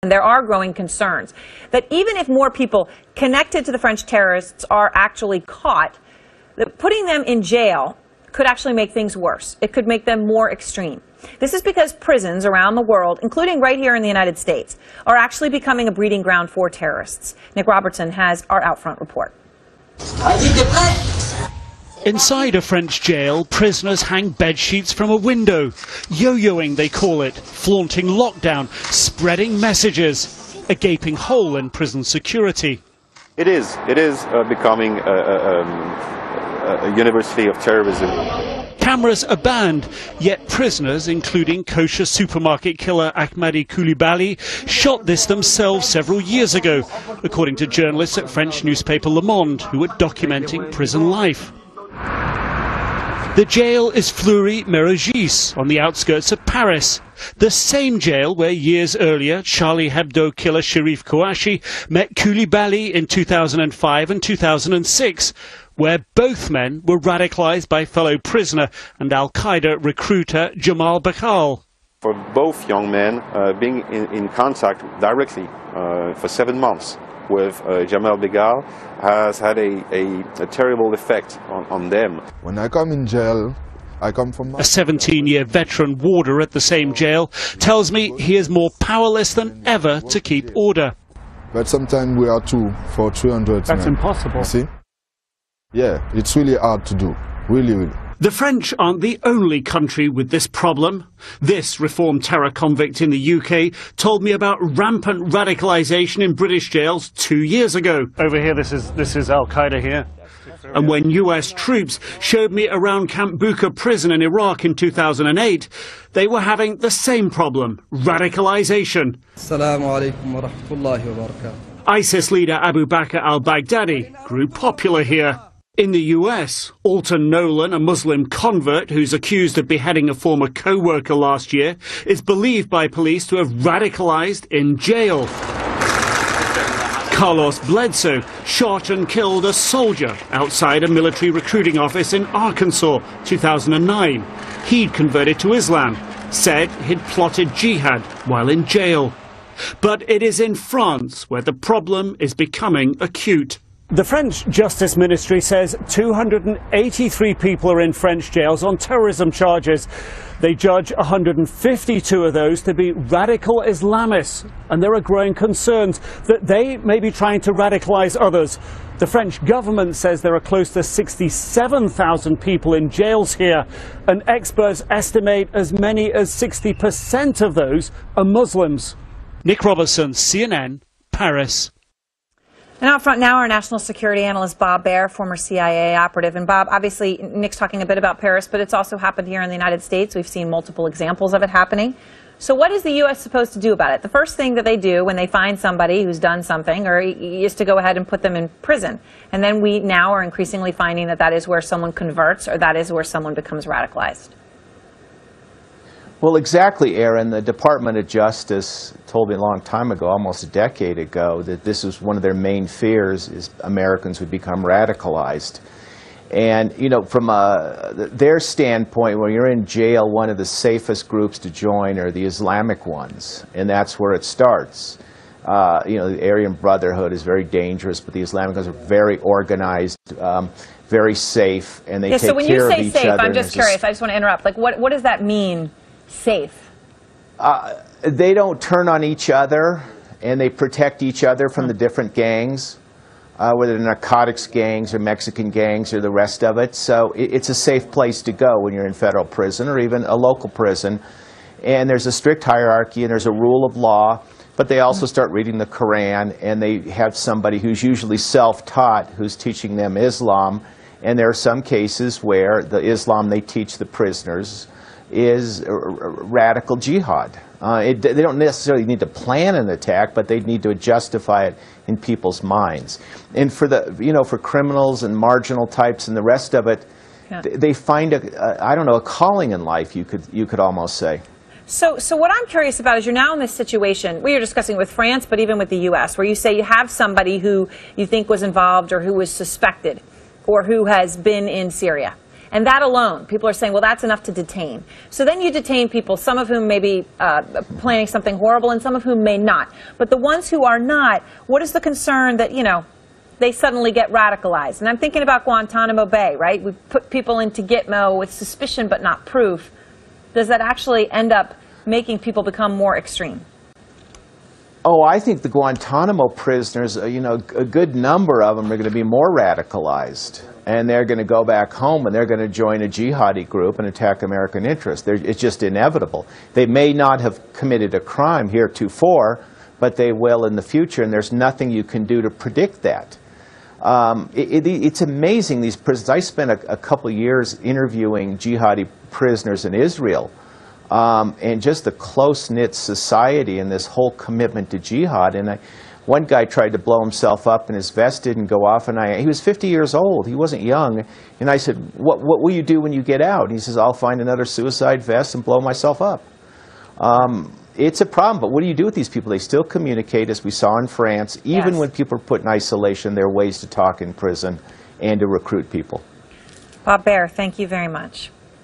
And there are growing concerns that even if more people connected to the French terrorists are actually caught, that putting them in jail could actually make things worse. It could make them more extreme. This is because prisons around the world, including right here in the United States, are actually becoming a breeding ground for terrorists. Nick Robertson has our Outfront report. Inside a French jail, prisoners hang bedsheets from a window. Yo-yoing, they call it, flaunting lockdown, spreading messages. A gaping hole in prison security. It is becoming a university of terrorism. Cameras are banned, yet prisoners, including kosher supermarket killer Ahmadi Koulibaly, shot this themselves several years ago, according to journalists at French newspaper Le Monde, who were documenting prison life. The jail is Fleury-Mérogis, on the outskirts of Paris. The same jail where years earlier Charlie Hebdo killer Cherif Kouachi met Koulibaly in 2005 and 2006, where both men were radicalized by fellow prisoner and al-Qaeda recruiter Jamal Bakhal. For both young men, being in contact directly for 7 months with Jamal Bakhal has had a terrible effect on them. When I come in jail, I come from... A 17-year veteran warder at the same jail tells me he is more powerless than ever to keep order. But sometimes we are 2 for 300 That's men. impossible. You see? Yeah, it's really hard to do. Really. The French aren't the only country with this problem. This reformed terror convict in the UK told me about rampant radicalisation in British jails 2 years ago. Over here, this is al-Qaeda here. And when US troops showed me around Camp Bucca prison in Iraq in 2008, they were having the same problem, radicalisation. Assalamu alaikum wa rahmatullahi wa barakatuh. ISIS leader Abu Bakr al-Baghdadi grew popular here. In the US, Alton Nolan, a Muslim convert who's accused of beheading a former co-worker last year, is believed by police to have radicalized in jail. Carlos Bledsoe shot and killed a soldier outside a military recruiting office in Arkansas, 2009. He'd converted to Islam, said he'd plotted jihad while in jail. But it is in France where the problem is becoming acute. The French Justice Ministry says 283 people are in French jails on terrorism charges. They judge 152 of those to be radical Islamists, and there are growing concerns that they may be trying to radicalize others. The French government says there are close to 67,000 people in jails here, and experts estimate as many as 60% of those are Muslims. Nick Robertson, CNN, Paris. And out front now, our national security analyst, Bob Baer, former CIA operative. And Bob, obviously, Nick's talking a bit about Paris, but it's also happened here in the United States. We've seen multiple examples of it happening. So what is the U.S. supposed to do about it? The first thing that they do when they find somebody who's done something is to go ahead and put them in prison. And then we now are increasingly finding that that is where someone converts, or that is where someone becomes radicalized. Well, exactly, Aaron. The Department of Justice told me a long time ago, almost a decade ago, that this was one of their main fears, is Americans would become radicalized. And, you know, from their standpoint, when you're in jail, one of the safest groups to join are the Islamic ones, and that's where it starts. You know, the Aryan Brotherhood is very dangerous, but the Islamic ones are very organized, very safe, and they take care of each other. So when you say safe, I'm just curious, I just want to interrupt. Like, what does that mean, safe? They don't turn on each other, and they protect each other from the different gangs, whether they're narcotics gangs or Mexican gangs or the rest of it. So it's a safe place to go when you're in federal prison or even a local prison. And there's a strict hierarchy and there's a rule of law, but they also start reading the Quran, and they have somebody who's usually self-taught who's teaching them Islam. And there are some cases where the Islam they teach the prisoners is radical jihad. They don't necessarily need to plan an attack, but they need to justify it in people's minds. And for for criminals and marginal types and the rest of it, they find a calling in life. You could almost say. So what I'm curious about is you're now in this situation, we were discussing with France, but even with the U.S., where you say you have somebody who you think was involved or who was suspected or who has been in Syria. And that alone, people are saying, well, that's enough to detain. So then you detain people, some of whom may be planning something horrible and some of whom may not. But the ones who are not, what is the concern that, you know, they suddenly get radicalized? And I'm thinking about Guantanamo Bay, right? We put people into Gitmo with suspicion but not proof. Does that actually end up making people become more extreme? Oh, I think the Guantanamo prisoners, you know, a good number of them are going to be more radicalized. And they're going to go back home and they're going to join a jihadi group and attack American interests. It's just inevitable. They may not have committed a crime heretofore, but they will in the future, and there's nothing you can do to predict that. It's amazing, these prisons. I spent a couple years interviewing jihadi prisoners in Israel, and just the close-knit society and this whole commitment to jihad. And one guy tried to blow himself up and his vest didn't go off, and he was 50 years old, he wasn't young, and I said, what will you do when you get out? And he says, I'll find another suicide vest and blow myself up. It's a problem, but what do you do with these people? They still communicate, as we saw in France. Even when people are put in isolation, there are ways to talk in prison and to recruit people. Bob Baer, thank you very much.